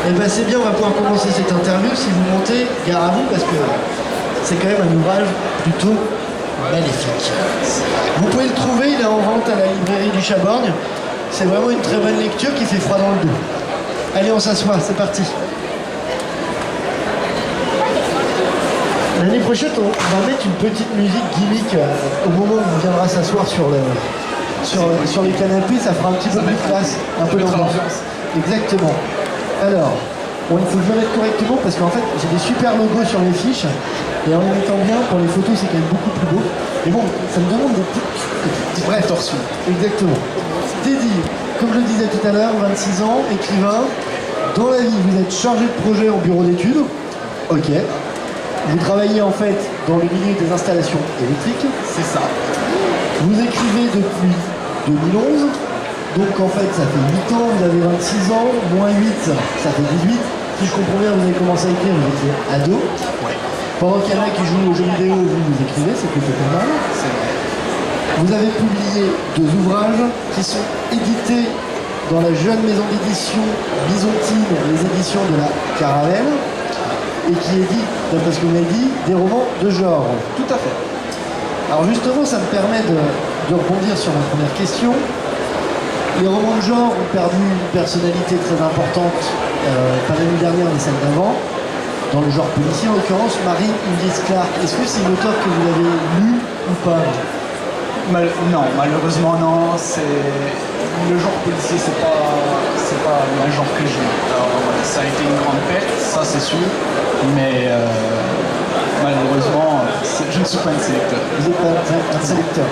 Et ben c'est bien, on va pouvoir commencer cette interview. Si vous montez, gare à vous, parce que c'est quand même un ouvrage plutôt magnifique. Vous pouvez le trouver, il est en vente à la librairie du Chaborgne. C'est vraiment une très bonne lecture qui fait froid dans le dos. Allez, on s'assoit, c'est parti. L'année prochaine, on va mettre une petite musique gimmick au moment où on viendra s'asseoir sur les canapés, ça fera un petit peu plus classe, un peu d'ambiance. Exactement. Alors, bon, il faut que je le mette correctement parce qu'en fait, j'ai des super logos sur les fiches et en les mettant bien, pour les photos, c'est quand même beaucoup plus beau. Mais bon, ça me demande des petites Bref, torsion. Exactement. Teddy, comme je le disais tout à l'heure, 26 ans, écrivain. Dans la vie, vous êtes chargé de projet en bureau d'études. Ok. Vous travaillez en fait dans le milieu des installations électriques. C'est ça. Vous écrivez depuis 2011. Donc en fait, ça fait 8 ans, vous avez 26 ans, moins 8, ça fait 18. Si je comprends bien, vous avez commencé à écrire, vous étiez ado. Ouais. Pendant qu'il y en a qui jouent aux jeux vidéo, vous écrivez, c'est plutôt pas mal. C'est vrai. Vous avez publié 2 ouvrages qui sont édités dans la jeune maison d'édition byzantine, les éditions de la Caravelle, et qui édite, d'après ce que vous m'avez dit, des romans de genre. Tout à fait. Alors justement, ça me permet de rebondir sur ma première question. Les romans de genre ont perdu une personnalité très importante, pas l'année dernière, mais celle d'avant, dans le genre policier en l'occurrence, Mary Inglis Clark. Est-ce que c'est une auteure que vous avez lu ou pas? Non, malheureusement non. Le genre policier, c'est pas un genre que j'aime. Alors voilà, ça a été une grande perte, ça c'est sûr, mais malheureusement, je ne suis pas un sélecteur. Vous n'êtes pas un sélecteur.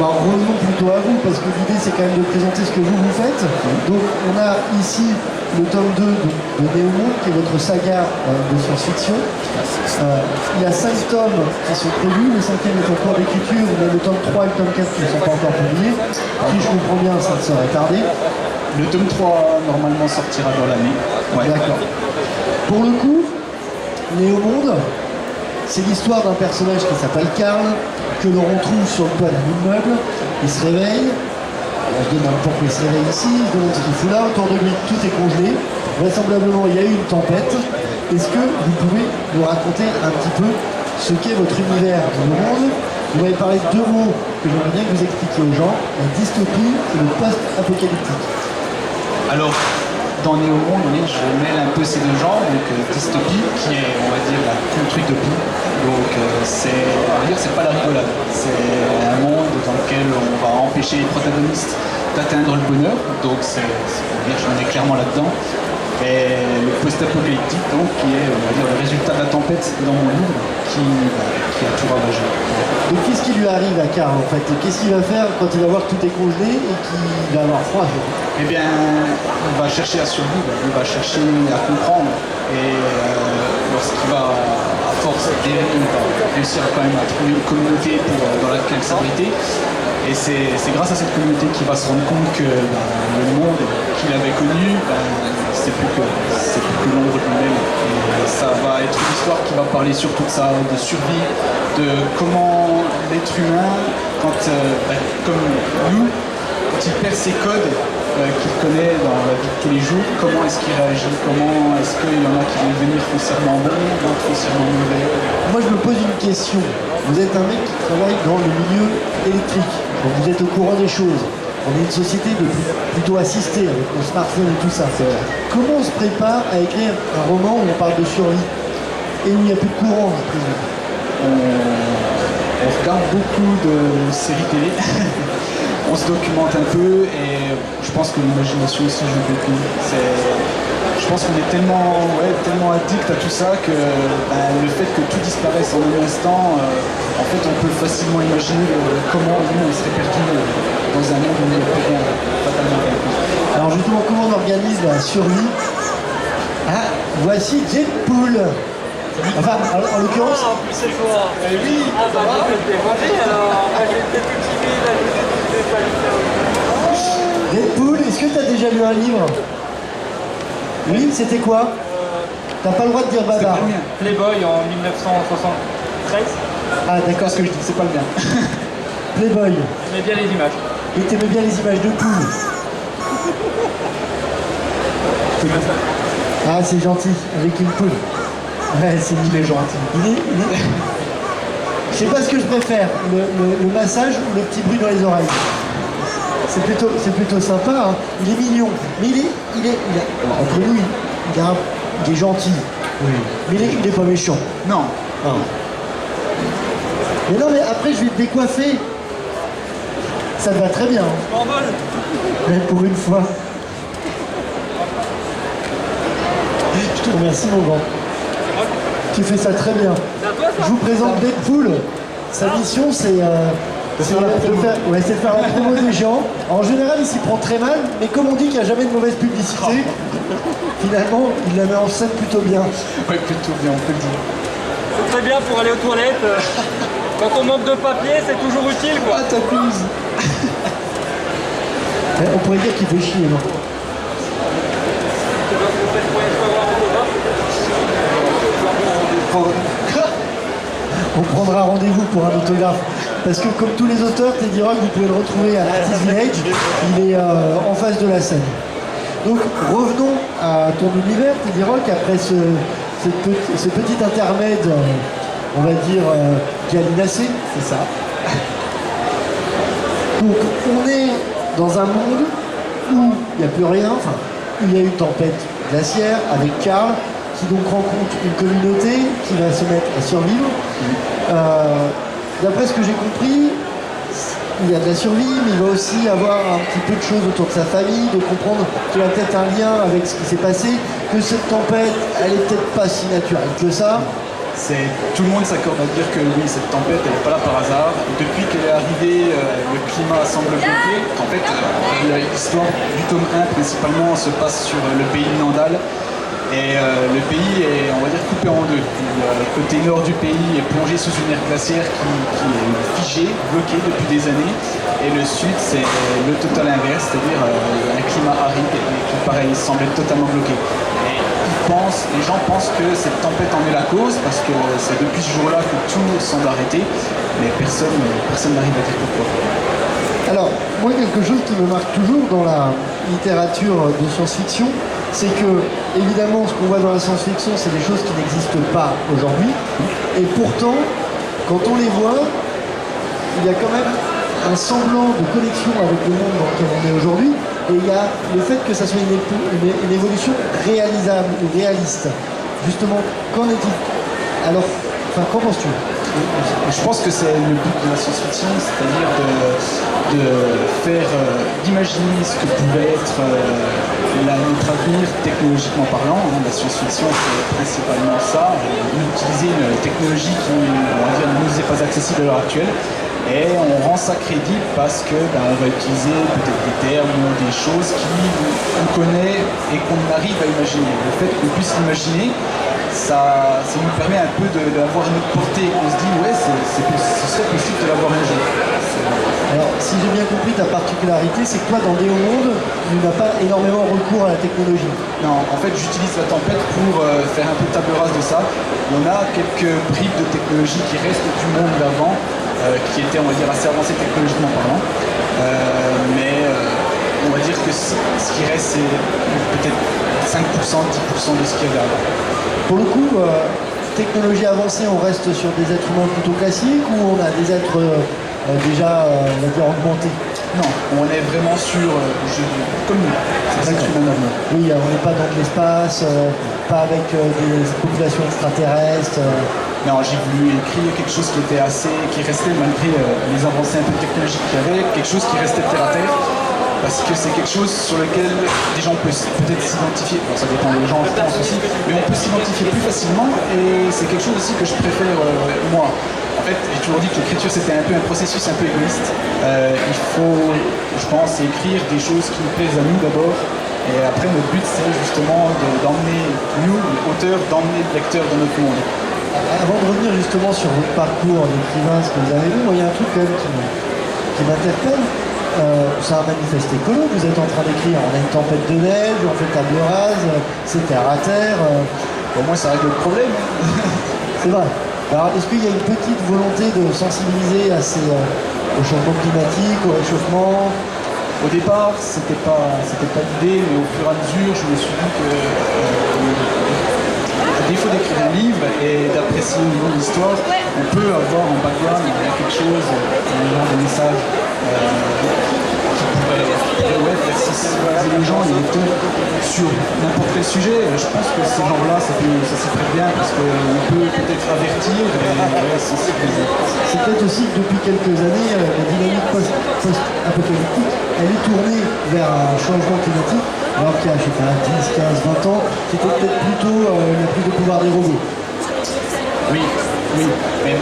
Bon, revenons plutôt à vous, parce que l'idée c'est quand même de présenter ce que vous faites. Donc on a ici le tome 2 de Néo-Monde, qui est votre saga de science-fiction. Il y a 5 tomes qui sont prévus, le 5e est en cours d'écriture, mais le tome 3 et le tome 4 qui ne sont pas encore publiés. Si je comprends bien, ça ne serait tardé. Le tome 3 normalement sortira dans l'année. Ouais. D'accord. Pour le coup, Néo-Monde, c'est l'histoire d'un personnage qui s'appelle Karl, que l'on retrouve sur le toit d'un immeuble. Il se réveille. On se demande pourquoi il se réveille ici, il se demande ce qu'il fout là. Autour de lui, tout est congelé. Vraisemblablement, il y a eu une tempête. Est-ce que vous pouvez nous raconter un petit peu ce qu'est votre univers du monde? Vous m'avez parlé de 2 mots que j'aimerais bien que vous expliquiez aux gens, la dystopie et le post-apocalyptique. Alors, dans Néo-Monde, oui, je mêle un peu ces 2 genres, donc dystopie, qui est, on va dire, la contre-utopie. Donc, c'est pas la rigolade. C'est un monde dans lequel on va empêcher les protagonistes d'atteindre le bonheur. Donc, on est clairement là-dedans. Et le post-apocalyptique, donc, qui est, on va dire, le résultat de la tempête dans mon livre, qui a tout ravagé. Donc, qu'est-ce qui lui arrive à Karl, en fait? Qu'est-ce qu'il va faire quand il va voir que tout est congelé et qu'il va avoir froid? Eh bien, il va chercher à survivre, il va chercher à comprendre. Et lorsqu'il va, à force d'errer, il va réussir quand même à trouver une communauté dans laquelle s'abriter. Et c'est grâce à cette communauté qu'il va se rendre compte que le monde qu'il avait connu, c'est plus que l'ombre de lui-même. Et ça va être une histoire qui va parler surtout de ça, de survie, de comment l'être humain, comme nous, quand il perd ses codes qu'il connaît dans la vie de tous les jours, comment est-ce qu'il réagit, comment est-ce qu'il y en a qui vont devenir foncièrement bons, d'autres foncièrement mauvais. Moi, je me pose une question. Vous êtes un mec qui travaille dans le milieu électrique, donc vous êtes au courant des choses. On est une société plutôt assistée avec nos smartphones et tout ça. Comment on se prépare à écrire un roman où on parle de survie et où il n'y a plus de courant, je présume? On regarde beaucoup de séries télé. On se documente un peu et je pense que l'imagination aussi joue beaucoup. Je pense qu'on est tellement addict à tout ça que le fait que tout disparaisse en un instant, en fait on peut facilement imaginer comment nous on serait perdu dans un monde où il n'y a plus rien, fatalement rien. Alors justement, comment on organise la survie? Ah, voici Deadpool. Enfin, en l'occurrence... En plus c'est toi. Oui, Ah bah moi je vais rangé alors. Moi j'étais tout timide, là je ne pas le faire. Deadpool, est-ce que tu as déjà lu un livre? Oui, c'était quoi? T'as pas le droit de dire bavard. Playboy en 1973. Ah d'accord, Ce que je dis, c'est pas le mien. Playboy. J'aimais bien les images. Et t'aimais bien les images de poules. Ah, c'est gentil, avec une poule. Ouais, c'est Il est gentil. Je sais pas ce que je préfère, le massage ou le petit bruit dans les oreilles. C'est plutôt sympa, hein. Il est mignon, mais entre nous, il est gentil. Oui. Mais il est pas méchant. Non. Ah. Mais non, mais après, je vais te décoiffer. Ça te va très bien. Hein. Je m'envole. Ouais, pour une fois. Je te remercie, mon grand. Tu fais ça très bien. C'est à toi ça? Je vous présente Deadpool. Sa mission, c'est de faire la promo des gens. En général, il s'y prend très mal, mais comme on dit qu'il n'y a jamais de mauvaise publicité, finalement, il la met en scène plutôt bien. Ouais, plutôt bien, on peut le dire. C'est très bien pour aller aux toilettes. Quand on manque de papier, c'est toujours utile quoi. Ah, ta pelouse. On pourrait dire qu'il fait chier, non? On prendra rendez-vous pour un autographe. Parce que comme tous les auteurs, Teddy Rock, vous pouvez le retrouver à l'Artist Village. Il est en face de la scène. Donc revenons à ton univers, Teddy Rock, après ce petit intermède, on va dire, Galinacé, c'est ça. Donc on est dans un monde où il n'y a plus rien, enfin, où il y a une tempête glaciaire avec Karl, qui donc rencontre une communauté qui va se mettre à survivre. D'après ce que j'ai compris, il y a de la survie, mais il va aussi avoir un petit peu de choses autour de sa famille, de comprendre qu'il y a peut-être un lien avec ce qui s'est passé, que cette tempête, elle est peut-être pas si naturelle que ça. Tout le monde s'accorde à dire que oui, cette tempête, elle n'est pas là par hasard. Depuis qu'elle est arrivée, le climat semble bloqué. En fait, l'histoire du tome 1 principalement se passe sur le pays de Nandal. Et le pays est, on va dire, coupé en deux. Le côté nord du pays est plongé sous une ère glaciaire qui est figée, bloquée depuis des années. Et le sud, c'est le total inverse, c'est-à-dire un climat aride et qui, pareil, semble être totalement bloqué. Et les gens pensent que cette tempête en est la cause, parce que c'est depuis ce jour-là que tout semble arrêté, mais personne n'arrive à dire pourquoi. Alors, moi, quelque chose qui me marque toujours dans la littérature de science-fiction, c'est que, évidemment, ce qu'on voit dans la science-fiction, c'est des choses qui n'existent pas aujourd'hui. Et pourtant, quand on les voit, il y a quand même un semblant de connexion avec le monde dans lequel on est aujourd'hui. Et il y a le fait que ça soit une évolution réalisable ou réaliste. Justement, qu'en est-il? Alors, enfin, qu'en penses-tu? Je pense que c'est le but de la science-fiction, c'est-à-dire d'imaginer ce que pouvait être notre avenir technologiquement parlant. La science-fiction, c'est principalement ça, utiliser une technologie qui, on va dire, ne nous est pas accessible à l'heure actuelle. Et on rend ça crédible parce que on va utiliser peut-être des termes ou des choses qu'on connaît et qu'on arrive à imaginer. Le fait qu'on puisse l'imaginer, ça nous permet un peu d'avoir une autre portée. On se dit, ouais, ce serait possible de l'avoir un jour. Alors, si j'ai bien compris, ta particularité, c'est que toi, dans Néo-Monde, tu n'as pas énormément recours à la technologie. Non, en fait, j'utilise la tempête pour faire un peu table rase de ça. On a quelques bribes de technologie qui restent du monde d'avant, qui étaient, on va dire, assez avancées technologiquement parlant. Mais on va dire que ce qui reste, c'est peut-être 5%, 10% de ce qu'il y avait avant. Pour le coup, technologie avancée, on reste sur des êtres humains plutôt classiques ou on a des êtres déjà, on va dire, augmentés? Non, on est vraiment sur comme nous. C'est ça que tu m'en as. Oui, on n'est pas dans l'espace, pas avec des populations extraterrestres. Non, j'ai voulu écrire quelque chose qui restait malgré les avancées un peu technologiques qu'il y avait, quelque chose qui restait terre à terre. Parce que c'est quelque chose sur lequel des gens peuvent peut-être s'identifier, bon, ça dépend des gens je pense aussi, mais on peut s'identifier plus facilement et c'est quelque chose aussi que je préfère moi. En fait, j'ai toujours dit que l'écriture c'était un peu un processus un peu égoïste. Il faut, je pense, écrire des choses qui nous plaisent à nous d'abord. Et après, notre but c'est justement d'emmener nous, auteurs, d'emmener le lecteur dans notre monde. Avant de revenir justement sur votre parcours d'écrivain, ce que vous avez vu, moi il y a un truc quand même qui m'interpelle. C'est un manifeste écolo, vous êtes en train d'écrire, on a une tempête de neige, on fait table rase, c'est terre à terre. Au moins ça règle le problème. C'est vrai. Alors est-ce qu'il y a une petite volonté de sensibiliser au changement climatique, au réchauffement? Au départ, c'était pas l'idée, mais au fur et à mesure, je me suis dit que aussi au niveau de l'histoire, on peut avoir en background quelque chose, un genre de message qui pourrait faire les gens, les lecteurs, sur n'importe quel sujet. Je pense que ces gens-là, ça s'y prête bien parce qu'on peut peut-être avertir et sensibiliser. C'est peut-être aussi que depuis quelques années, la dynamique post-apocalyptique, elle est tournée vers un changement climatique, alors qu'il y a, je sais pas, 10, 15, 20 ans, c'était peut-être plutôt la prise de pouvoir des robots. Oui, mais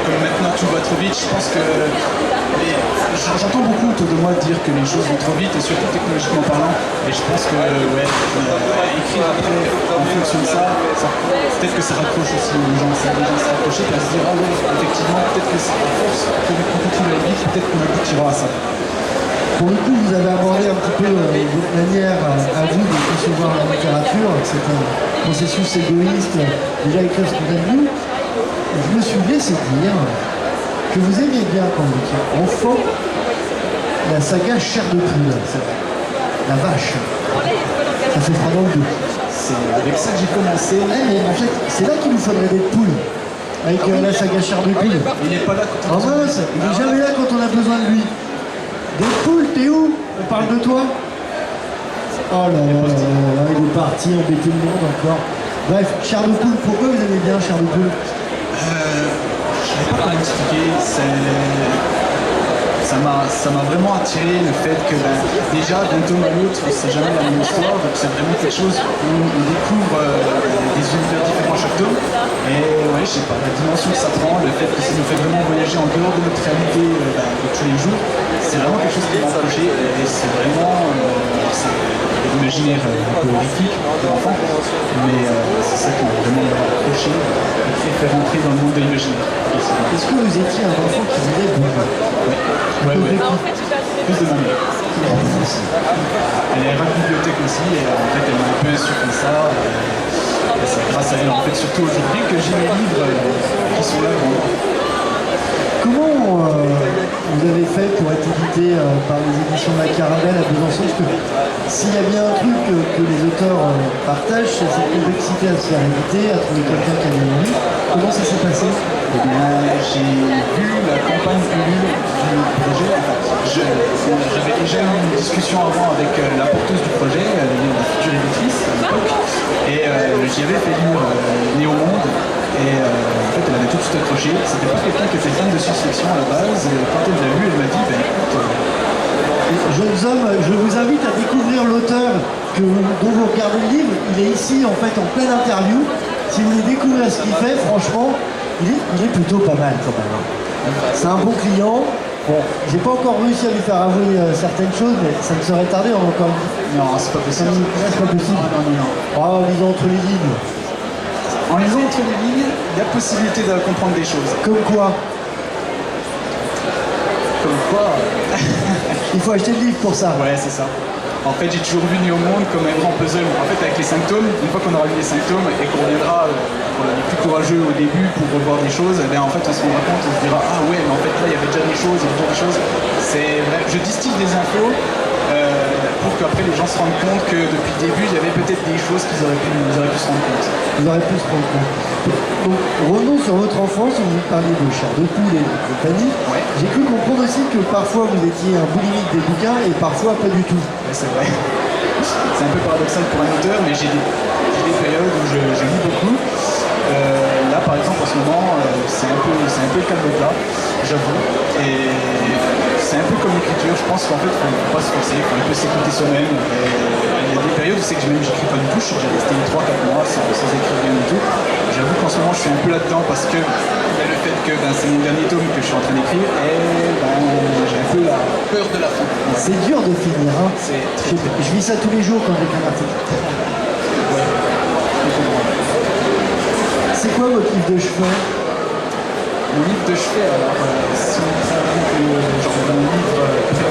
comme maintenant tout va trop vite, je pense que j'entends beaucoup autour de moi dire que les choses vont trop vite, et surtout technologiquement parlant, et je pense que écrire après en fonction de ça, peut-être que ça raccroche aussi les gens, ça les gens se raccrocher et à se dire ah ouais, effectivement, peut-être que c'est à force qu'on continue à vite, peut-être qu'on aboutira à ça. Pour le coup, vous avez abordé un petit peu votre manière à vous de concevoir la littérature. C'est un processus égoïste, déjà écrire ce qu'on aime nous. Je me suis laissé dire que vous aimiez bien quand vous étiez enfant la saga Chair de poule, c'est vrai. La vache. Ça fait froid dans le dos. C'est avec ça que j'ai commencé. Mais en fait, c'est là qu'il nous faudrait des poules. Avec la saga Chair de poule. Il n'est pas là quand on En mince, il n'est jamais là quand on a besoin de lui. Des poules, t'es où? On parle de toi? Oh là là, il est parti embêter le monde encore. Bref, Chair de poule, pourquoi vous aimez bien Chair de poule? Je ne sais pas comment expliquer, ça m'a vraiment attiré le fait que déjà d'un tome à l'autre, c'est jamais la même histoire, donc c'est vraiment quelque chose où on découvre des univers différents à chaque tome. Et ouais, je sais pas, la dimension que ça prend, le fait que ça nous fait vraiment voyager en dehors de notre réalité de tous les jours, c'est vraiment quelque chose qui m'a accroché et c'est vraiment l'imaginaire un peu horrifique de l'enfant, mais c'est ça qui m'a vraiment accroché et qui fait rentrer dans le monde de l'imaginaire. Est-ce que vous étiez un enfant qui lisait beaucoup? Ouais. Plus de ma mère. Elle est à la bibliothèque aussi et en fait elle m'a un peu insufflé ça. Et c'est grâce à elle en fait surtout aujourd'hui que j'ai mes livres qui sont là pour moi. Comment vous avez fait pour être édité par les éditions de la Caravelle à Besançon? Parce que s'il y a bien un truc que les auteurs partagent, c'est cette complexité à se faire éditer, à trouver quelqu'un qui a bien envie. Comment ça s'est passé? Eh bien, j'ai vu la campagne Ulule du projet. J'avais déjà eu une discussion avant avec la porteuse du projet, la future éditrice à l'époque, et j'y avais fait lire Néo-Monde. Et en fait, elle avait tout de suite accroché. C'était pas quelqu'un qui était fan de science-fiction à la base. Et quand elle l'a lu, elle m'a dit écoute. Jeunes hommes, je vous invite à découvrir l'auteur dont vous regardez le livre. Il est ici en fait en pleine interview. Si vous voulez découvrir ce qu'il fait, franchement, il est plutôt pas mal quand même. C'est un bon client. Bon, j'ai pas encore réussi à lui faire avouer certaines choses, mais ça me serait tardé en encore une fois. Non, c'est pas possible. C'est pas possible. Non. Oh, disons entre les lignes. En lisant entre les lignes, il y a possibilité de comprendre des choses. Comme quoi? Comme quoi Il faut acheter le livre pour ça. Ouais, c'est ça. En fait, j'ai toujours vu Néo-Monde comme un grand puzzle. En fait, avec les 5 tomes, une fois qu'on aura lu les 5 tomes et qu'on reviendra les plus courageux au début pour revoir des choses, eh bien, en fait, on se rendra compte, on se dira ah ouais, mais en fait, là, il y avait déjà des choses, il y avait déjà des choses. C'est vrai, je distille des infos pour qu'après les gens se rendent compte que depuis le début, il y avait peut-être des choses qu'ils auraient pu se rendre compte. Vous aurez pu se rendre compte. Donc, revenons sur votre enfance, vous parliez de Chair de poule et de compagnie. Ouais. J'ai cru comprendre aussi que parfois vous étiez un boulimique des bouquins et parfois pas du tout. Ouais, c'est vrai. C'est un peu paradoxal pour un auteur, mais j'ai des périodes où je lis beaucoup. Là, par exemple, en ce moment, c'est un peu le calme plat, j'avoue. Et c'est un peu comme l'écriture, je pense qu'en fait, il ne faut pas se forcer, il faut un peu s'écouter soi-même. Il y a des périodes où c'est que j'écris pas du tout, je suis déjà resté 3-4 mois sans écrire rien du tout. J'avoue qu'en ce moment, je suis un peu là-dedans parce que il y a le fait que c'est mon dernier tome que je suis en train d'écrire et j'ai un peu la peur de la fin. C'est dur de finir, hein. C'est très dur. Je vis ça tous les jours quand j'écris un article. Ouais. C'est quoi votre livre de chevet? Mon livre de chevet, alors, si on prend mon livre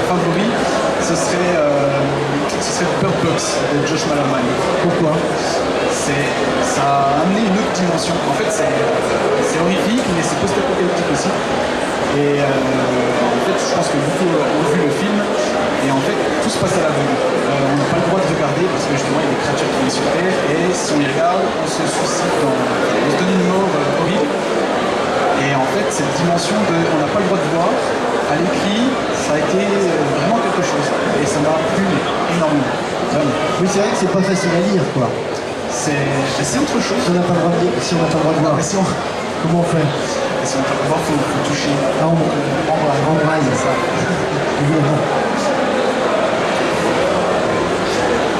favori, ce serait Bird Box de Josh Malerman. Pourquoi? Ça a amené une autre dimension. En fait, c'est horrifique, mais c'est post-apocalyptique aussi. Et en fait, je pense que beaucoup ont vu le film. Et en fait, tout se passe à l'aveugle. On n'a pas le droit de regarder parce que justement, il y a des créatures qui viennent sur Terre. Et si on les regarde, on se suicide on se donne une mort horrible. fait, cette dimension de on n'a pas le droit de voir, à l'écrit, ça a été vraiment quelque chose. Et ça m'a plu énormément. Vraiment. Oui, c'est vrai que c'est pas facile à lire, quoi. C'est autre chose. Si on n'a pas le droit de lire, si on n'a pas le droit de voir, Mais si on, comment on fait? si on n'a pas le droit, il faut toucher. Ah, en braille, ça. Évidemment.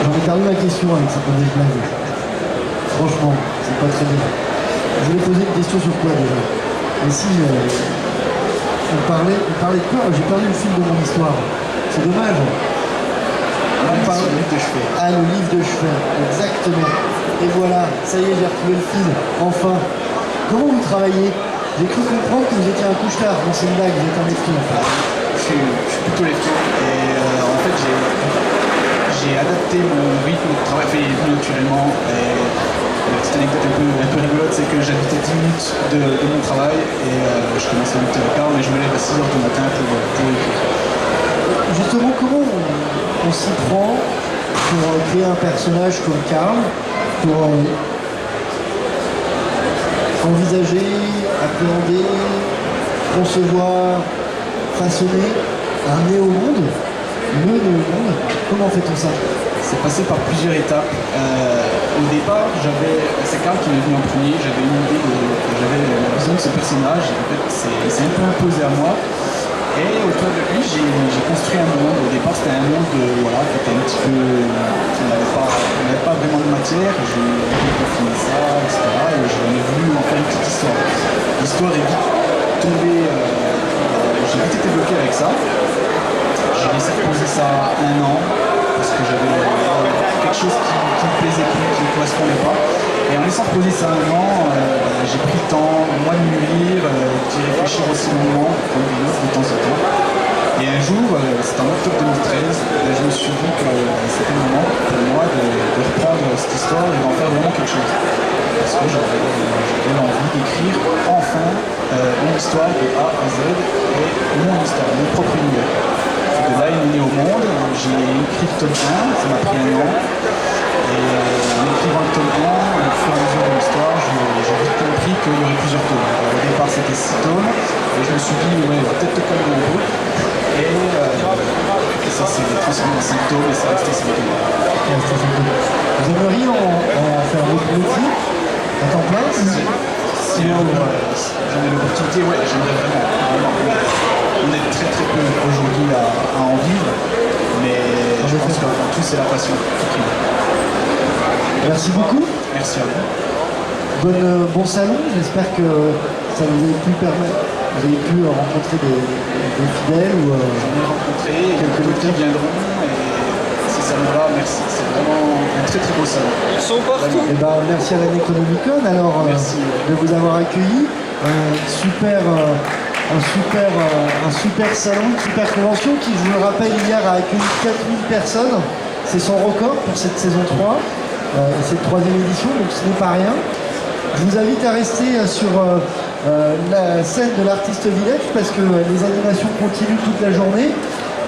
J'en ai perdu ma question avec cette première blague. Franchement, c'est pas très bien. Je voulais poser une question sur quoi déjà? Et si on parlait de quoi? J'ai perdu le fil de mon histoire. C'est dommage. On parle du livre de chevet. Ah, le livre de chevet, exactement. Et voilà, ça y est, j'ai retrouvé le fil, enfin. Comment vous travaillez? J'ai cru comprendre que vous étiez un couche-tard. Non, c'est une blague, vous êtes un lecteur. Je suis plutôt lecteur. Et en fait, j'ai adapté mon rythme de travail, fait naturellement. Et la petite anecdote un peu rigolote, c'est que j'habitais 10 minutes de mon travail et je commençais à 8h15, mais je me lève à 6h du matin pour écrire. Justement, comment on s'y prend pour créer un personnage comme Karl, pour envisager, appréhender, concevoir, façonner un néo-monde, le néo-monde? Comment fait-on ça? C'est passé par plusieurs étapes. Au départ, c'est Karl qui m'est venu en premier, j'avais une idée, j'avais la vision de ce personnage, et en fait c'est un peu imposé à moi. Et autour de lui, j'ai construit un monde. Au départ, c'était un monde qui était un petit peu... On n'avait pas vraiment de matière, j'ai confiné ça, etc. Et j'en ai voulu en faire une petite histoire. L'histoire est vite tombée, j'ai vite été bloqué avec ça. J'ai laissé reposer ça 1 an, parce que j'avais quelque chose qui me plaisait plus, qui ne me correspondait pas. Et en laissant reposer ça 1 an, j'ai pris le temps, moi, de mûrir, d'y réfléchir aussi longuement, comme une autre de temps en temps. Et un jour, c'était en octobre 2013, je me suis dit que c'était le moment pour moi de reprendre cette histoire et d'en faire vraiment quelque chose. Parce que j'avais l'envie d'écrire enfin une histoire de A à Z et mon histoire, mon propre univers. De là, il est né au monde, j'ai écrit le tome 1, ça m'a pris 1 an. Et en écrivant le tome 1, au fur et à mesure de l'histoire, j'ai vite compris qu'il y aurait plusieurs tomes. Alors, au départ, c'était 6 tomes, et je me suis dit, ouais, peut-être comme un groupe. Et ça s'est transformé en 5 tomes, et c'est resté 5 tomes. Vous aimeriez en faire votre métier à temps plein? Si j'en ai l'opportunité, ouais, j'aimerais vraiment. On est très très peu aujourd'hui à en vivre, mais je pense qu'avant tout, c'est la passion qui prime. Merci beaucoup. Merci à vous. Bon salon, j'espère que ça vous a pu permettre. Vous avez pu rencontrer des fidèles ou J'en ai rencontré, quelques qui viendront, et ces salons-là, merci, c'est vraiment un très très beau salon. Ils sont partout. Eh ben, merci à l'Anecronomicon alors Merci. de vous avoir accueilli. Un super salon, une super convention qui, je vous le rappelle, hier a accueilli 4000 personnes. C'est son record pour cette saison 3, cette 3e édition, donc ce n'est pas rien. Je vous invite à rester sur la scène de l'Artiste Village parce que les animations continuent toute la journée.